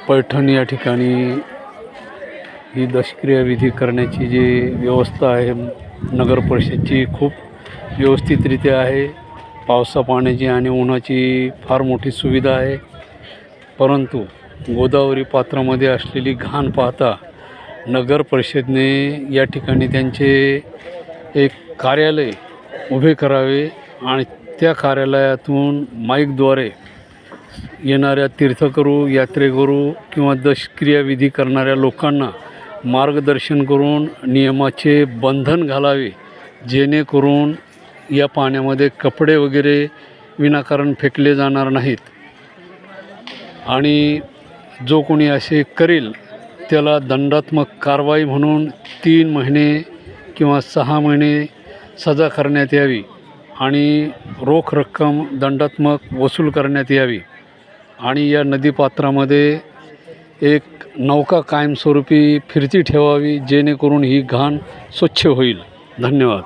पैठण या ठिकाणी ही दशक्रिया विधी करण्याची जी व्यवस्था आहे नगर परिषदची खूप व्यवस्थितरित्या आहे. पावसा पाण्याची आणि उन्हाची फार मोठी सुविधा आहे. परंतु गोदावरी पात्रामध्ये असलेली घाण पाहता नगर परिषदेने या ठिकाणी त्यांचे एक कार्यालय उभे करावे आणि त्या कार्यालयातून माईकद्वारे येणाऱ्या तीर्थकरू, यात्रेकरू किंवा दशक्रिया विधी करणाऱ्या लोकांना मार्गदर्शन करून नियमाचे बंधन घालावे, जेणेकरून या पाण्यामध्ये कपडे वगैरे विनाकारण फेकले जाणार नाहीत. आणि जो कोणी असे करेल त्याला दंडात्मक कारवाई म्हणून 3 महिने किंवा 6 महिने सजा करण्यात यावी आणि रोख रक्कम दंडात्मक वसूल करण्यात यावी. आणि या नदीपात्रामध्ये एक नौका कायमस्वरूपी फिरती ठेवावी, जेणेकरून ही घाण स्वच्छ होईल. धन्यवाद.